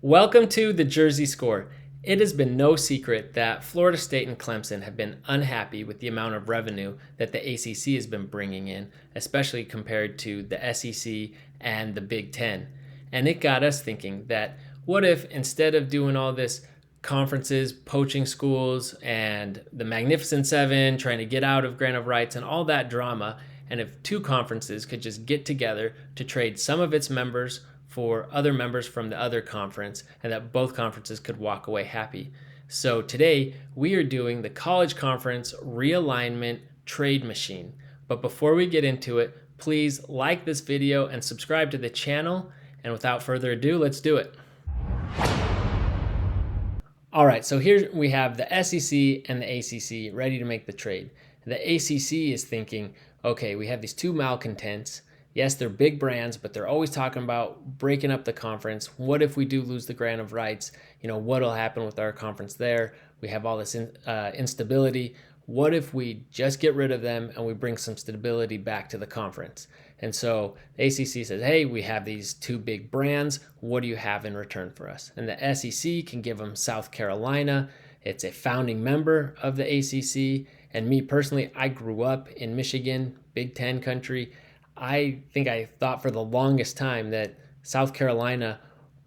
Welcome to the Jersey Score. It has been no secret that Florida State and Clemson have been unhappy with the amount of revenue that the ACC has been bringing in, especially compared to the SEC and the Big Ten. And it got us thinking that what if instead of doing all this conferences, poaching schools, and the Magnificent Seven, trying to get out of grant of rights and all that drama, and if two conferences could just get together to trade some of its members for other members from the other conference, and that both conferences could walk away happy. So today we are doing the college conference realignment trade machine. But before we get into it, please like this video and subscribe to the channel. And without further ado, let's do it. All right, so here we have the SEC and the ACC ready to make the trade. The ACC is thinking, okay, we have these two malcontents. Yes, they're big brands, but they're always talking about breaking up the conference. What if we do lose the grant of rights? What'll happen with our conference there? We have all this instability. What if we just get rid of them and we bring some stability back to the conference? And so the ACC says, hey, we have these two big brands. What do you have in return for us? And the SEC can give them South Carolina. It's a founding member of the ACC. And me personally, I grew up in Michigan, Big Ten country. I think I thought for the longest time that South Carolina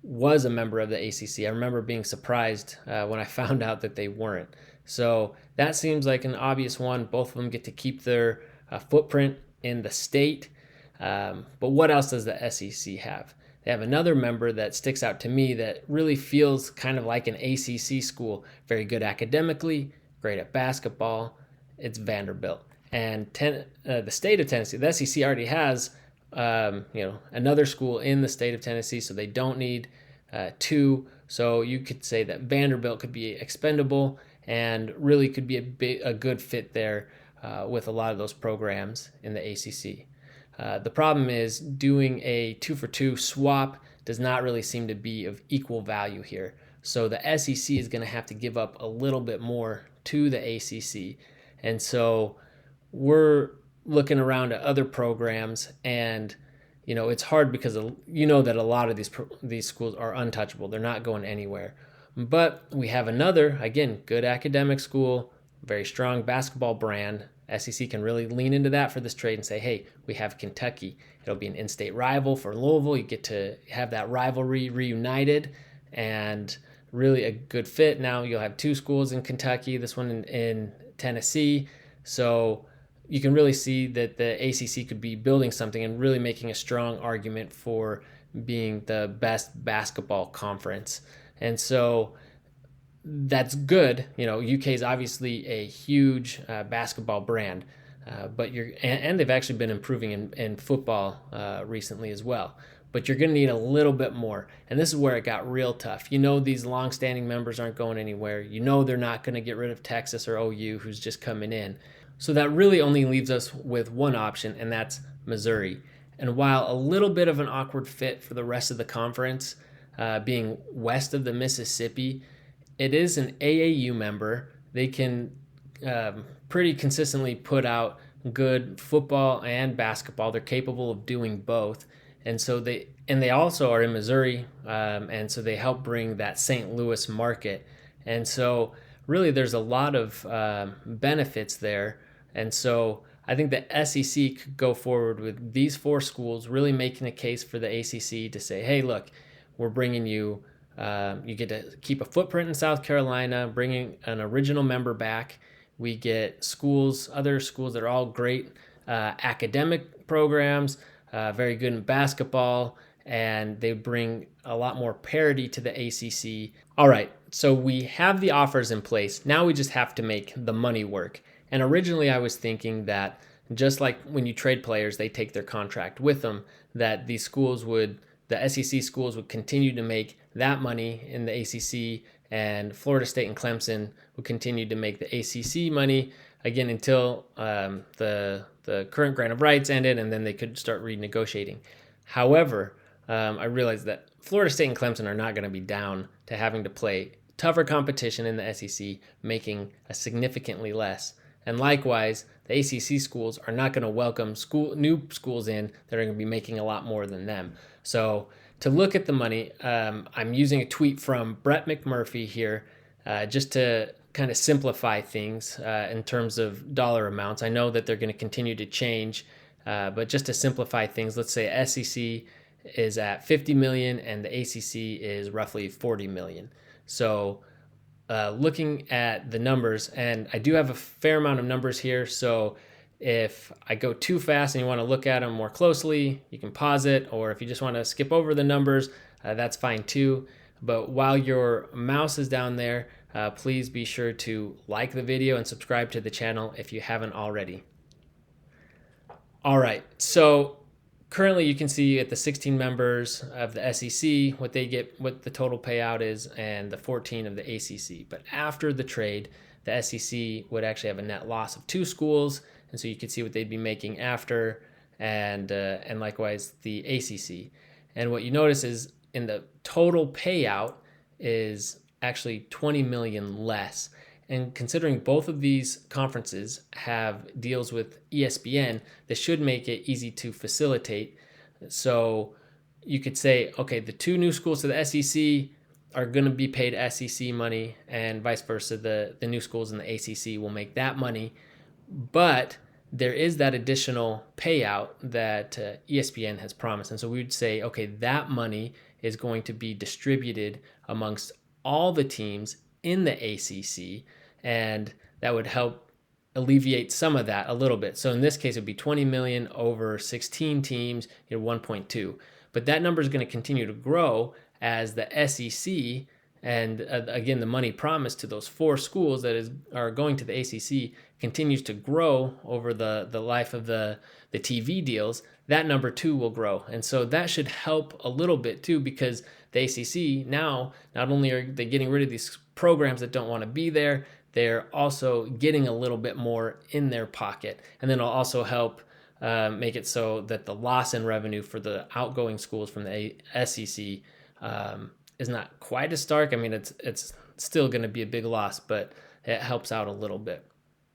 was a member of the ACC. I remember being surprised when I found out that they weren't. So that seems like an obvious one. Both of them get to keep their footprint in the state. But what else does the SEC have? They have another member that sticks out to me that really feels kind of like an ACC school. Very good academically, great at basketball. It's Vanderbilt. And the state of Tennessee, the SEC already has, another school in the state of Tennessee, so they don't need two. So you could say that Vanderbilt could be expendable and really could be a good fit there with a lot of those programs in the ACC. The problem is doing a 2-for-2 swap does not really seem to be of equal value here. So the SEC is going to have to give up a little bit more to the ACC. And so we're looking around at other programs, and it's hard because that a lot of these schools are untouchable. They're not going anywhere. But we have another, again, good academic school, very strong basketball brand. SEC can really lean into that for this trade and say, hey, we have Kentucky. It'll be an in-state rival for Louisville. You get to have that rivalry reunited and really a good fit. Now you'll have two schools in Kentucky, this one in Tennessee. So you can really see that the ACC could be building something and really making a strong argument for being the best basketball conference. And so that's good. UK is obviously a huge basketball brand, but and they've actually been improving in football recently as well. But you're going to need a little bit more. And this is where it got real tough. These longstanding members aren't going anywhere. They're not going to get rid of Texas or OU, who's just coming in. So that really only leaves us with one option, and that's Missouri. And while a little bit of an awkward fit for the rest of the conference, being west of the Mississippi, it is an AAU member. They can pretty consistently put out good football and basketball. They're capable of doing both. And so they also are in Missouri, and so they help bring that St. Louis market. And so really there's a lot of benefits there. And so I think the SEC could go forward with these four schools, really making a case for the ACC to say, hey, look, we're bringing you, you get to keep a footprint in South Carolina, bringing an original member back. We get other schools that are all great academic programs, very good in basketball, and they bring a lot more parity to the ACC. All right, so we have the offers in place. Now we just have to make the money work. And originally I was thinking that just like when you trade players, they take their contract with them, that the SEC schools would continue to make that money in the ACC, and Florida State and Clemson would continue to make the ACC money, again, until the current grant of rights ended, and then they could start renegotiating. However, I realized that Florida State and Clemson are not going to be down to having to play tougher competition in the SEC, making a significantly less. And likewise, the ACC schools are not going to welcome new schools in that are going to be making a lot more than them. So to look at the money, I'm using a tweet from Brett McMurphy here just to kind of simplify things in terms of dollar amounts. I know that they're going to continue to change, but just to simplify things, let's say SEC is at 50 million and the ACC is roughly 40 million. So looking at the numbers, and I do have a fair amount of numbers here, so if I go too fast and you want to look at them more closely, you can pause it, or if you just want to skip over the numbers, that's fine too. But while your mouse is down there, please be sure to like the video and subscribe to the channel if you haven't already. All right, so currently you can see at the 16 members of the SEC what they get, what the total payout is, and the 14 of the ACC. But after the trade, the SEC would actually have a net loss of 2 schools, and so you can see what they'd be making after, and likewise the ACC. And what you notice is in the total payout is actually 20 million less. And considering both of these conferences have deals with ESPN, this should make it easy to facilitate. So you could say, okay, the 2 new schools to the SEC are going to be paid SEC money, and vice versa. The new schools in the ACC will make that money. But there is that additional payout that ESPN has promised. And so we would say, okay, that money is going to be distributed amongst all the teams in the ACC, and that would help alleviate some of that a little bit. So in this case, it would be 20 million over 16 teams, 1.2. But that number is going to continue to grow as the SEC and again, the money promised to those 4 schools that are going to the ACC continues to grow over the life of the TV deals. That number too will grow. And so that should help a little bit too, because the ACC now, not only are they getting rid of these programs that don't want to be there, they're also getting a little bit more in their pocket. And then it'll also help make it so that the loss in revenue for the outgoing schools from the SEC is not quite as stark. I mean, it's still going to be a big loss, but it helps out a little bit.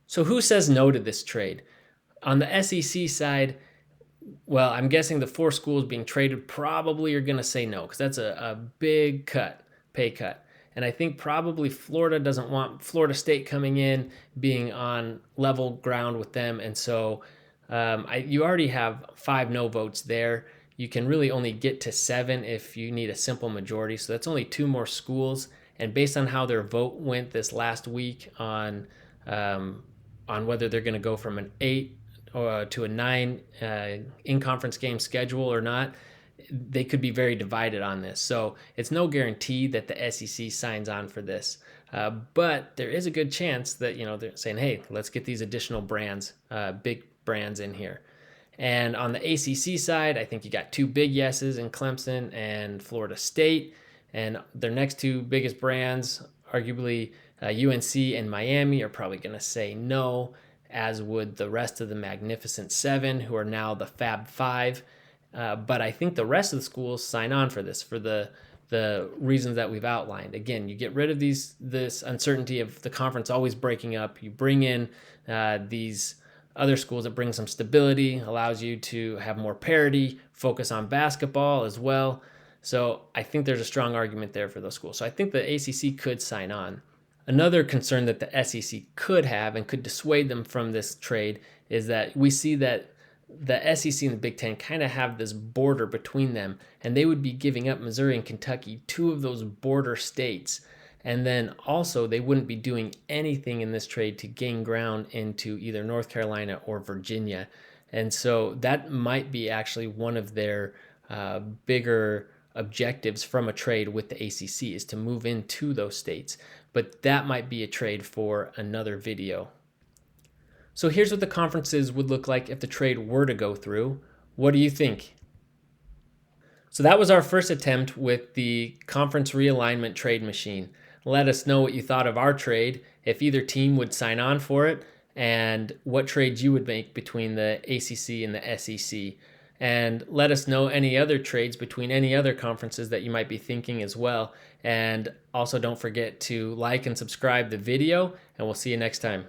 So who says no to this trade? On the SEC side, well, I'm guessing the 4 schools being traded probably are going to say no, because that's a big pay cut. And I think probably Florida doesn't want Florida State coming in, being on level ground with them. And so you already have 5 no votes there. You can really only get to 7 if you need a simple majority. So that's only 2 more schools. And based on how their vote went this last week on whether they're going to go from an 8 to a 9 in-conference game schedule or not, they could be very divided on this. So it's no guarantee that the SEC signs on for this. But there is a good chance that, they're saying, hey, let's get these additional brands, big brands in here. And on the ACC side, I think you got 2 big yeses in Clemson and Florida State. And their next 2 biggest brands, arguably UNC and Miami, are probably going to say no, as would the rest of the Magnificent 7, who are now the Fab 5. But I think the rest of the schools sign on for this, for the reasons that we've outlined. Again, you get rid of this uncertainty of the conference always breaking up. You bring in these other schools that bring some stability, allows you to have more parity, focus on basketball as well. So I think there's a strong argument there for those schools. So I think the ACC could sign on. Another concern that the SEC could have and could dissuade them from this trade is that we see that the SEC and the Big Ten kind of have this border between them, and they would be giving up Missouri and Kentucky, 2 of those border states. And then also they wouldn't be doing anything in this trade to gain ground into either North Carolina or Virginia. And so that might be actually one of their bigger objectives from a trade with the ACC, is to move into those states. But that might be a trade for another video. So here's what the conferences would look like if the trade were to go through. What do you think? So that was our first attempt with the conference realignment trade machine. Let us know what you thought of our trade, if either team would sign on for it, and what trades you would make between the ACC and the SEC. And let us know any other trades between any other conferences that you might be thinking as well. And also don't forget to like and subscribe the video, and we'll see you next time.